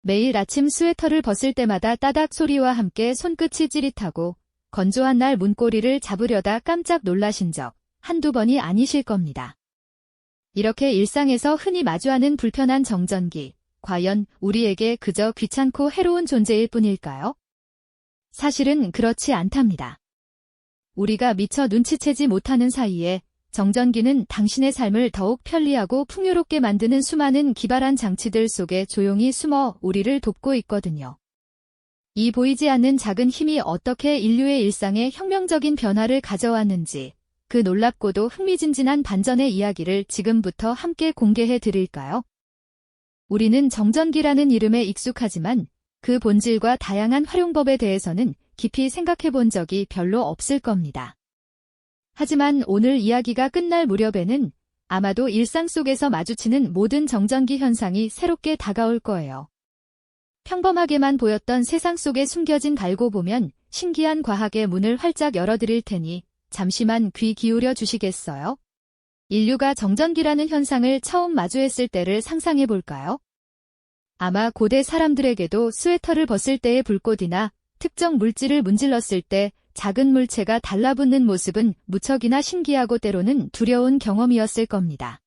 매일 아침 스웨터를 벗을 때마다 따닥 소리와 함께 손끝이 찌릿하고 건조한 날 문고리를 잡으려다 깜짝 놀라신 적 한두 번이 아니실 겁니다. 이렇게 일상에서 흔히 마주하는 불편한 정전기, 과연 우리에게 그저 귀찮고 해로운 존재일 뿐일까요? 사실은 그렇지 않답니다. 우리가 미처 눈치채지 못하는 사이에 정전기는 당신의 삶을 더욱 편리하고 풍요롭게 만드는 수많은 기발한 장치들 속에 조용히 숨어 우리를 돕고 있거든요. 이 보이지 않는 작은 힘이 어떻게 인류의 일상에 혁명적인 변화를 가져왔는지 그 놀랍고도 흥미진진한 반전의 이야기를 지금부터 함께 공개해 드릴까요? 우리는 정전기라는 이름에 익숙하지만 그 본질과 다양한 활용법에 대해서는 깊이 생각해 본 적이 별로 없을 겁니다. 하지만 오늘 이야기가 끝날 무렵에는 아마도 일상 속에서 마주치는 모든 정전기 현상이 새롭게 다가올 거예요. 평범하게만 보였던 세상 속에 숨겨진 알고 보면 신기한 과학의 문을 활짝 열어드릴 테니 잠시만 귀 기울여 주시겠어요? 인류가 정전기라는 현상을 처음 마주했을 때를 상상해 볼까요? 아마 고대 사람들에게도 스웨터를 벗을 때의 불꽃이나 특정 물질을 문질렀을 때 작은 물체가 달라붙는 모습은 무척이나 신기하고 때로는 두려운 경험이었을 겁니다.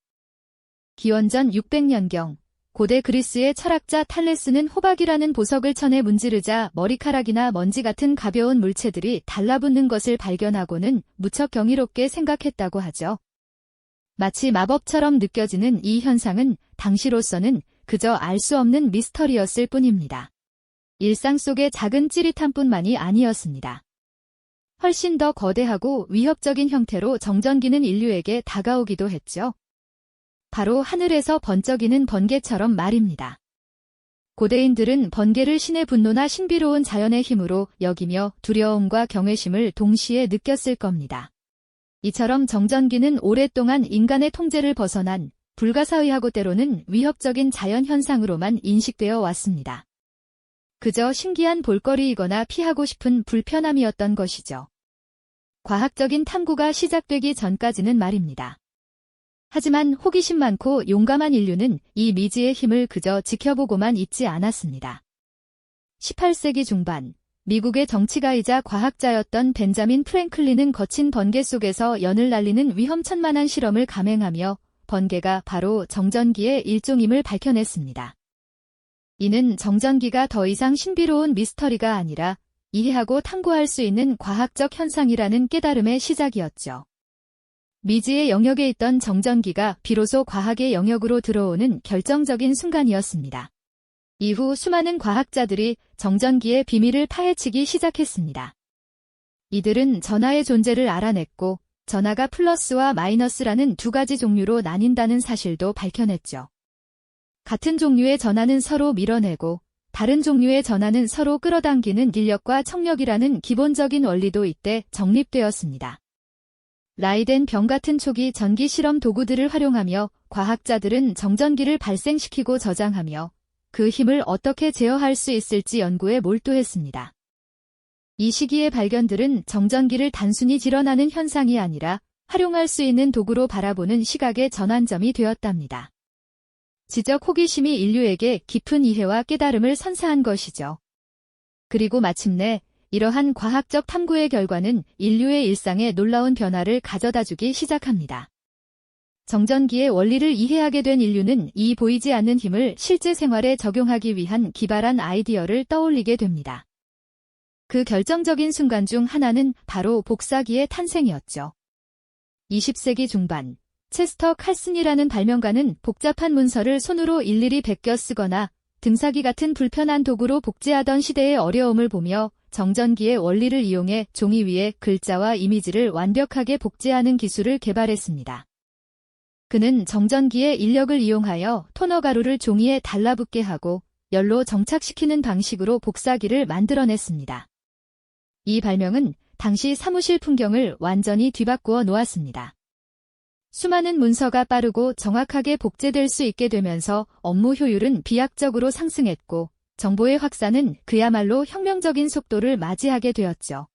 기원전 600년경 고대 그리스의 철학자 탈레스는 호박이라는 보석을 천에 문지르자 머리카락이나 먼지 같은 가벼운 물체들이 달라붙는 것을 발견하고는 무척 경이롭게 생각했다고 하죠. 마치 마법처럼 느껴지는 이 현상은 당시로서는 그저 알 수 없는 미스터리였을 뿐입니다. 일상 속의 작은 찌릿함뿐만이 아니었습니다. 훨씬 더 거대하고 위협적인 형태로 정전기는 인류에게 다가오기도 했죠. 바로 하늘에서 번쩍이는 번개처럼 말입니다. 고대인들은 번개를 신의 분노나 신비로운 자연의 힘으로 여기며 두려움과 경외심을 동시에 느꼈을 겁니다. 이처럼 정전기는 오랫동안 인간의 통제를 벗어난 불가사의하고 때로는 위협적인 자연현상으로만 인식되어 왔습니다. 그저 신기한 볼거리이거나 피하고 싶은 불편함이었던 것이죠. 과학적인 탐구가 시작되기 전까지는 말입니다. 하지만 호기심 많고 용감한 인류는 이 미지의 힘을 그저 지켜보고만 있지 않았습니다. 18세기 중반, 미국의 정치가이자 과학자였던 벤자민 프랭클린은 거친 번개 속에서 연을 날리는 위험천만한 실험을 감행하며 번개가 바로 정전기의 일종임을 밝혀냈습니다. 이는 정전기가 더 이상 신비로운 미스터리가 아니라 이해하고 탐구할 수 있는 과학적 현상이라는 깨달음의 시작이었죠. 미지의 영역에 있던 정전기가 비로소 과학의 영역으로 들어오는 결정적인 순간이었습니다. 이후 수많은 과학자들이 정전기의 비밀을 파헤치기 시작했습니다. 이들은 전하의 존재를 알아냈고 전하가 플러스와 마이너스라는 두 가지 종류로 나뉜다는 사실도 밝혀냈죠. 같은 종류의 전하는 서로 밀어내고 다른 종류의 전하는 서로 끌어당기는 인력과 청력이라는 기본적인 원리도 이때 정립되었습니다. 라이덴 병 같은 초기 전기 실험 도구들을 활용하며 과학자들은 정전기를 발생시키고 저장하며 그 힘을 어떻게 제어할 수 있을지 연구에 몰두했습니다. 이 시기의 발견들은 정전기를 단순히 질어나는 현상이 아니라 활용할 수 있는 도구로 바라보는 시각의 전환점이 되었답니다. 지적 호기심이 인류에게 깊은 이해와 깨달음을 선사한 것이죠. 그리고 마침내 이러한 과학적 탐구의 결과는 인류의 일상에 놀라운 변화를 가져다주기 시작합니다. 정전기의 원리를 이해하게 된 인류는 이 보이지 않는 힘을 실제 생활에 적용하기 위한 기발한 아이디어를 떠올리게 됩니다. 그 결정적인 순간 중 하나는 바로 복사기의 탄생이었죠. 20세기 중반, 체스터 칼슨이라는 발명가는 복잡한 문서를 손으로 일일이 베껴 쓰거나 등사기 같은 불편한 도구로 복제하던 시대의 어려움을 보며 정전기의 원리를 이용해 종이 위에 글자와 이미지를 완벽하게 복제하는 기술을 개발했습니다. 그는 정전기의 인력을 이용하여 토너 가루를 종이에 달라붙게 하고 열로 정착시키는 방식으로 복사기를 만들어냈습니다. 이 발명은 당시 사무실 풍경을 완전히 뒤바꾸어 놓았습니다. 수많은 문서가 빠르고 정확하게 복제될 수 있게 되면서 업무 효율은 비약적으로 상승했고 정보의 확산은 그야말로 혁명적인 속도를 맞이하게 되었죠.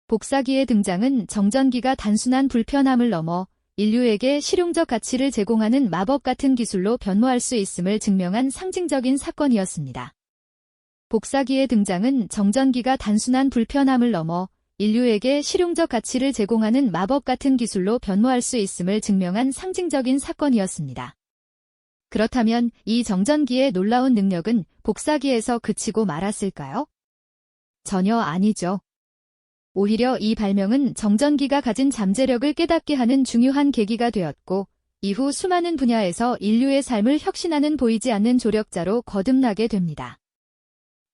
복사기의 등장은 정전기가 단순한 불편함을 넘어 인류에게 실용적 가치를 제공하는 마법 같은 기술로 변모할 수 있음을 증명한 상징적인 사건이었습니다. 복사기의 등장은 정전기가 단순한 불편함을 넘어 인류에게 실용적 가치를 제공하는 마법 같은 기술로 변모할 수 있음을 증명한 상징적인 사건이었습니다. 그렇다면 이 정전기의 놀라운 능력은 복사기에서 그치고 말았을까요? 전혀 아니죠. 오히려 이 발명은 정전기가 가진 잠재력을 깨닫게 하는 중요한 계기가 되었고, 이후 수많은 분야에서 인류의 삶을 혁신하는 보이지 않는 조력자로 거듭나게 됩니다.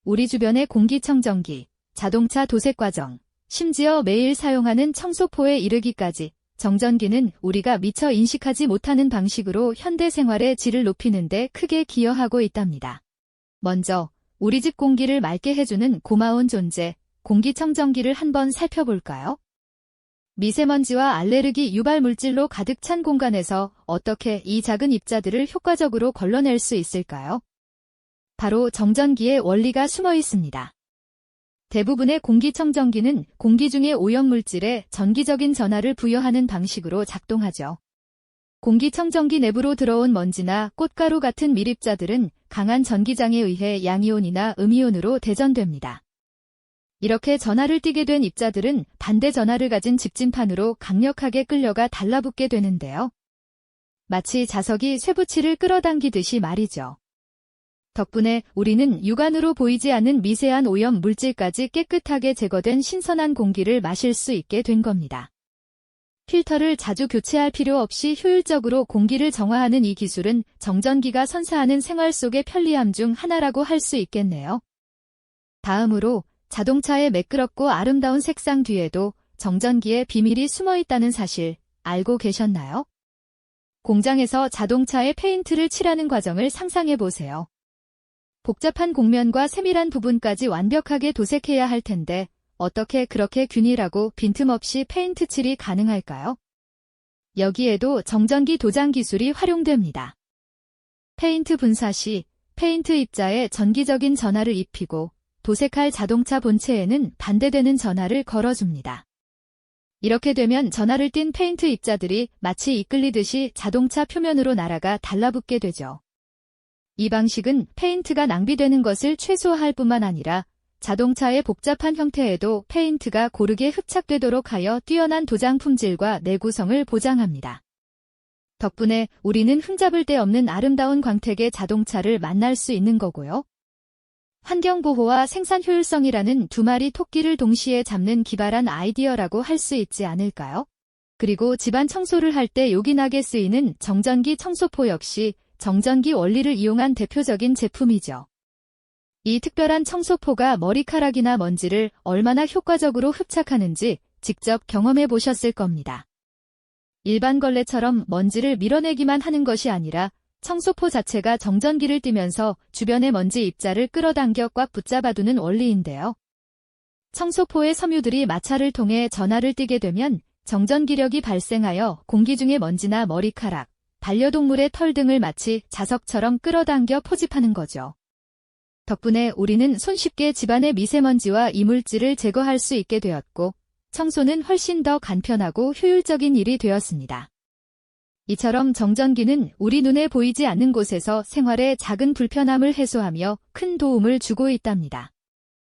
우리 주변의 공기청정기, 자동차 도색 과정, 심지어 매일 사용하는 청소포에 이르기까지 정전기는 우리가 미처 인식하지 못하는 방식으로 현대 생활의 질을 높이는 데 크게 기여하고 있답니다. 먼저 우리 집 공기를 맑게 해주는 고마운 존재, 공기청정기를 한번 살펴볼까요? 미세먼지와 알레르기 유발 물질로 가득 찬 공간에서 어떻게 이 작은 입자들을 효과적으로 걸러낼 수 있을까요? 바로 정전기의 원리가 숨어 있습니다. 대부분의 공기청정기는 공기 중의 오염물질에 전기적인 전하를 부여하는 방식으로 작동하죠. 공기청정기 내부로 들어온 먼지나 꽃가루 같은 밀입자들은 강한 전기장에 의해 양이온이나 음이온으로 대전됩니다. 이렇게 전하를 띠게 된 입자들은 반대 전하를 가진 직진판으로 강력하게 끌려가 달라붙게 되는데요. 마치 자석이 쇠붙이를 끌어당기듯이 말이죠. 덕분에 우리는 육안으로 보이지 않는 미세한 오염 물질까지 깨끗하게 제거된 신선한 공기를 마실 수 있게 된 겁니다. 필터를 자주 교체할 필요 없이 효율적으로 공기를 정화하는 이 기술은 정전기가 선사하는 생활 속의 편리함 중 하나라고 할 수 있겠네요. 다음으로 자동차의 매끄럽고 아름다운 색상 뒤에도 정전기의 비밀이 숨어 있다는 사실 알고 계셨나요? 공장에서 자동차에 페인트를 칠하는 과정을 상상해 보세요. 복잡한 곡면과 세밀한 부분까지 완벽하게 도색해야 할 텐데 어떻게 그렇게 균일하고 빈틈없이 페인트 칠이 가능할까요? 여기에도 정전기 도장 기술이 활용됩니다. 페인트 분사 시 페인트 입자에 전기적인 전하를 입히고 도색할 자동차 본체에는 반대되는 전하를 걸어줍니다. 이렇게 되면 전하를 띤 페인트 입자들이 마치 이끌리듯이 자동차 표면으로 날아가 달라붙게 되죠. 이 방식은 페인트가 낭비되는 것을 최소화할 뿐만 아니라 자동차의 복잡한 형태에도 페인트가 고르게 흡착되도록 하여 뛰어난 도장 품질과 내구성을 보장합니다. 덕분에 우리는 흠잡을 데 없는 아름다운 광택의 자동차를 만날 수 있는 거고요. 환경보호와 생산 효율성이라는 두 마리 토끼를 동시에 잡는 기발한 아이디어라고 할 수 있지 않을까요? 그리고 집안 청소를 할 때 요긴하게 쓰이는 정전기 청소포 역시 정전기 원리를 이용한 대표적인 제품이죠. 이 특별한 청소포가 머리카락이나 먼지를 얼마나 효과적으로 흡착하는지 직접 경험해 보셨을 겁니다. 일반 걸레처럼 먼지를 밀어내기만 하는 것이 아니라 청소포 자체가 정전기를 띠면서 주변의 먼지 입자를 끌어당겨 꽉 붙잡아두는 원리인데요. 청소포의 섬유들이 마찰을 통해 전하를 띠게 되면 정전기력이 발생하여 공기 중의 먼지나 머리카락, 반려동물의 털 등을 마치 자석처럼 끌어당겨 포집하는 거죠. 덕분에 우리는 손쉽게 집안의 미세먼지와 이물질을 제거할 수 있게 되었고, 청소는 훨씬 더 간편하고 효율적인 일이 되었습니다. 이처럼 정전기는 우리 눈에 보이지 않는 곳에서 생활의 작은 불편함을 해소하며 큰 도움을 주고 있답니다.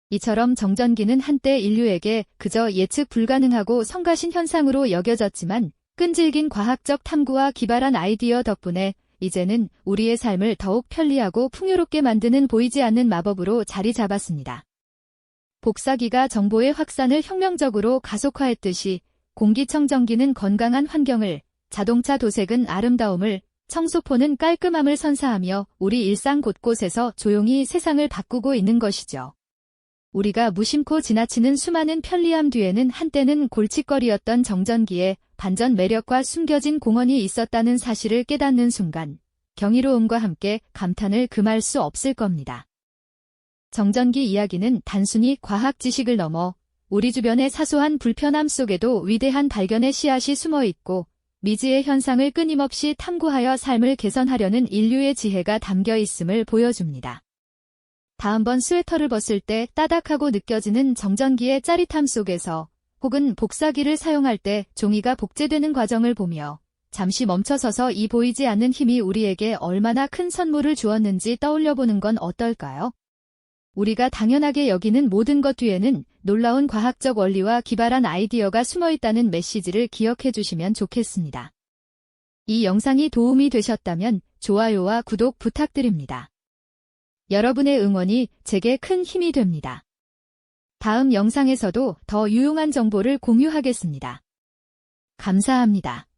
이처럼 정전기는 한때 인류에게 그저 예측 불가능하고 성가신 현상으로 여겨졌지만 끈질긴 과학적 탐구와 기발한 아이디어 덕분에 이제는 우리의 삶을 더욱 편리하고 풍요롭게 만드는 보이지 않는 마법으로 자리 잡았습니다. 복사기가 정보의 확산을 혁명적으로 가속화했듯이 공기청정기는 건강한 환경을, 자동차 도색은 아름다움을, 청소포는 깔끔함을 선사하며 우리 일상 곳곳에서 조용히 세상을 바꾸고 있는 것이죠. 우리가 무심코 지나치는 수많은 편리함 뒤에는 한때는 골칫거리였던 정전기에 반전 매력과 숨겨진 공헌이 있었다는 사실을 깨닫는 순간, 경이로움과 함께 감탄을 금할 수 없을 겁니다. 정전기 이야기는 단순히 과학 지식을 넘어 우리 주변의 사소한 불편함 속에도 위대한 발견의 씨앗이 숨어 있고 미지의 현상을 끊임없이 탐구하여 삶을 개선하려는 인류의 지혜가 담겨 있음을 보여줍니다. 다음번 스웨터를 벗을 때 따닥하고 느껴지는 정전기의 짜릿함 속에서 혹은 복사기를 사용할 때 종이가 복제되는 과정을 보며 잠시 멈춰서서 이 보이지 않는 힘이 우리에게 얼마나 큰 선물을 주었는지 떠올려 보는 건 어떨까요? 우리가 당연하게 여기는 모든 것 뒤에는 놀라운 과학적 원리와 기발한 아이디어가 숨어 있다는 메시지를 기억해 주시면 좋겠습니다. 이 영상이 도움이 되셨다면 좋아요와 구독 부탁드립니다. 여러분의 응원이 제게 큰 힘이 됩니다. 다음 영상에서도 더 유용한 정보를 공유하겠습니다. 감사합니다.